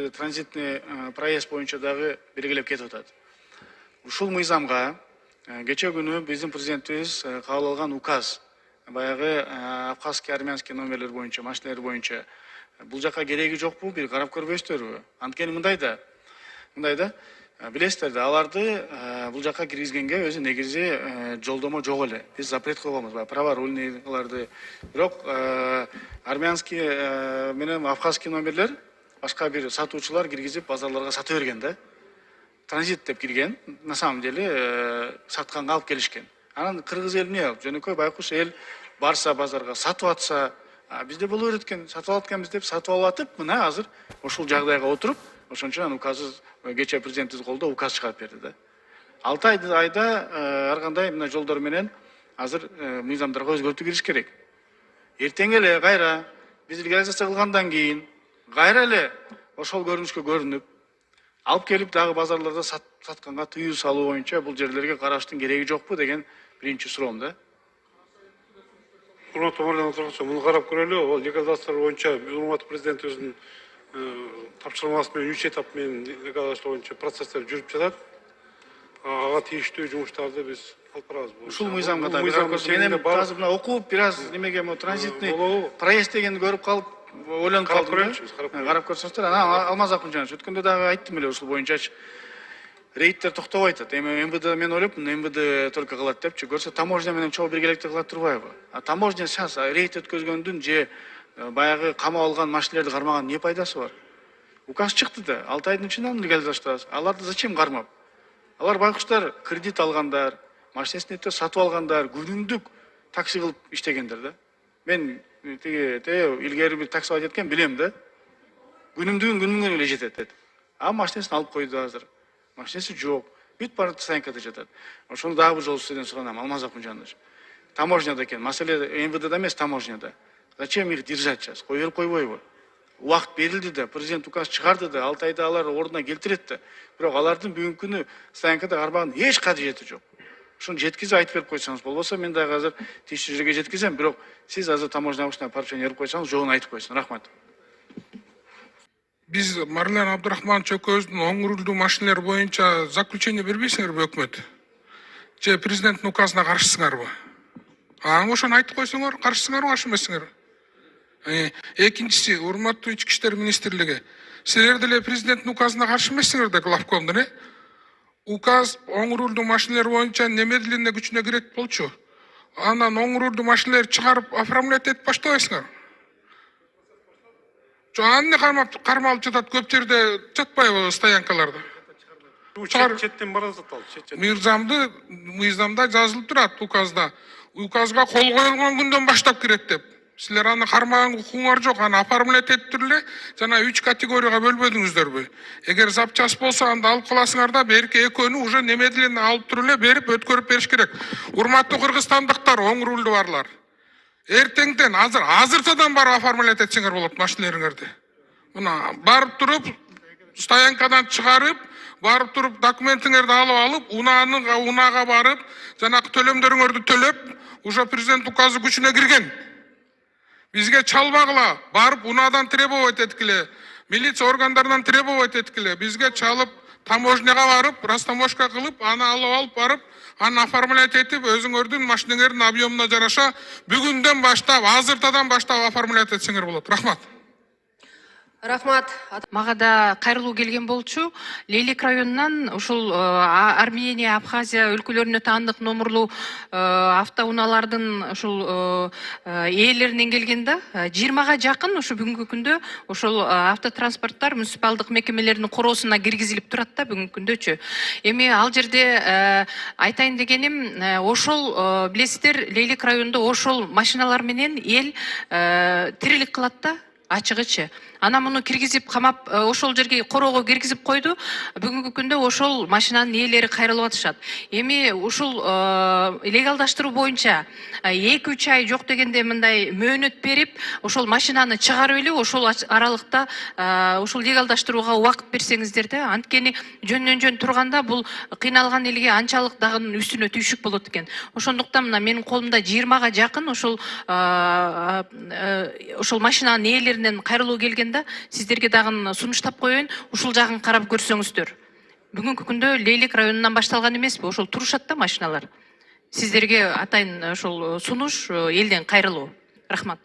Транзитный проезд боюнча дагы белгилеп кетип атат. Ушул мыйзамга кече күнү биздин президентибиз кабыл алган указ, баягы абхазский, армянский номерлер боюнча, машиналар боюнча бул жака кереги жокпу, бир карап көрбөйсүздөрбү? Анткени мындай да, билесиздер да, аларды бул жака киргизгенге өзү негизи жолдомо жок эле. Биз запрет койгонбуз, праворульныйларды. Бирок армянский менен абхазский номерлер башка бир сатуучулар киргизип базарларга сата берген да. Транзит деп кирген, на самом деле сатканга алып келишкен. Анан кыргыз элине жөнөкөй байкуш эл барса базарга сатып атса, бизде боло берет экен, сатып алат экенбиз деп сатып алып атып, мына азыр ушул жагдайга отуруп, ошончо указы кече президентибиз колдо указ чыгарып берди да. 6 айда ар кандай мына жолдор менен азыр мыйзамдарга өзгөртүү кириш керек. Эртең эле кайра биз легализация кылгандан кийин кайра эле ошол көрүнүшкө көрүнүп, алып келип дагы базарларда сатканга тыюу салуу боюнча бул жерлерге караштын кереги жокпу деген биринчи суроом да. Урматтуу мырза тургучу, муну карап көрөлү. Ол легализация боюнча урматтуу президентибиздин тапшырмасы менен 3 этап менен легализация боюнча процесстер жүрүп жатат. Ага тийиштүү жумуштарды биз алып барабыз. Ушул мыйзамга да мен азыр мына окуп бир аз немеге транзитный проезд дегенди көрүп калып ойлонуп калдым. Карап көрсөңүздөр, анан Алмаз Акунжанович өткөндө дагы айттым эле ушул боюнчачы. Рейдтер токтобой атат. Эми МВД мен ойлоп, МВД только кылат депчи. Көрсө таможня менен чогуу биргеликте кылат турбайбы? Таможня сейчас рейд өткөзгөндүн же баягы камап алган машиналерди кармаган не пайдасы бар? Указ чыкты да, 6 айдын ичинде аны легализациялашты. Аларды зачем кармап? Алар байкуштар кредит алгандар, машинесин сатып алгандар, күнүмдүк такси кылып иштегендер да. Мен илгери бир такси алып кеткен билем да. Күнүмдүгүн эле жетет. Машинесин алып койду азыр. Машинеси жок. Бүт баары стоянкада жатат. Ошону дагы бир жолу сизден суранам, Алмаз Акунжанович. Таможняда экен, маселе МВДда эмес, таможняда. Зачем их держать сейчас? Кой берип койбойбу? Убакыт берилди да, президент указ чыгарды да, 6 айда алар ордуна келтирет да. Бирок алардын бүгүнкү күнү стоянкада кармаган эч кадыжети жок. Ушуну жеткизип айтып берип койсоңуз болбосо, мен дагы азыр тийиштүү жерге жеткизем, бирок сиз азыр таможня башына поручение берип койсоңуз, жолун айтып койсун. Рахмат. Биз Марлен Абдурахманович экөөбүздүн оң рулдуу машиналар боюнча заключение бербейсиңерби өкмөт? Же президенттин указына каршысыңарбы? Ошону айтып койсоңор, каршысыңарбы, каршы эмессиңерби? Экинчиси, урматтуу ички иштер министрлиги, силер деле президенттин указына каршы эмессиңер да, главкомдун, Указ оң рулдуу машиналар боюнча немедленно күчүнө кирет болчу. Анан оң рулдуу машиналар чыгарып оформлять этип баштабайсыңар. Анны кармалып жатат, көп жерде жатпайбы стоянкаларда. Четтен бара жатат. Мыйзамда жазылып турат указда. Указга кол коюлган күндөн баштап кирет деп. Силер аны кармаган укугуңар жок, аны оформлять этип эле жана 3 категорияга бөлбөдүңүздөрбү? Эгер запчас болсо анда алып каласыңар да, берки экөөнү уже немедленно алып туруп эле берип өткөрүп бериш керек. Урматтуу кыргызстандыктар, оң рулдуу барлар. Эртеңден азыртадан барып оформлять этсеңер болот машиналарыңарды. Мына барып туруп стоянкадан чыгарып, барып туруп документиңерди алып, унага барып, жанакы төлөмдөрүңөрдү төлөп, уже президент указы күчүнө кирген. Бизге чалбагыла, барып унадан требовать эткиле, милиция органдарынан требовать эткиле, бизге чалып таможняга барып, растаможка кылып, аны алып барып, аны оформлять этип, өзүңөрдүн машинеңердин объемуна жараша бүгүндөн баштап, азыртадан баштап оформлять этсеңер болот. Рахмат. Рахмат. Мага да кайрылуу келген болчу. Лейлек районунан ушул Армения, Абхазия өлкөлөрүнө таандык номерлуу автоунаалардын ушул ээлеринен келген да. 20га жакын ушу бүгүнкү күндө ушул автотранспорттар муниципалдык мекемелеринин короосуна киргизилип турат да бүгүнкү күндөчү. Эми ал жерде айтайын дегеним, ошол билесиздер, Лейлек районунда ошол машиналар менен эл тирилик кылат да, ачыгычы. Ана муну киргизип камап, ошол жерге короого киргизип койду. Бүгүнкү күндө ошол машинанын ээлери кайрылып атышат. Эми ушул легалдаштыруу боюнча 2-3 ай жок дегенде мындай мөөнөт берип, ошол машинаны чыгарып эле ошол аралыкта ушул легалдаштырууга убакыт берсеңиздер да. Анткени жөн турганда бул кыйналган элге анчалык дагы үстүнө түйшүк болот экен. Ошондуктан мына менин колумда 20га жакын ошол машинанын ээлеринен элдеринен кайрылуу келген да, сиздерге дагы сунуштап коеюн, ушул жагын карап көрсөңүздөр. Бүгүнкү күндө Лейлик районунан башталган эмеспи? Ошол турушат да машиналар. Сиздерге атайын ошол сунуш элден кайрылуу. Рахмат.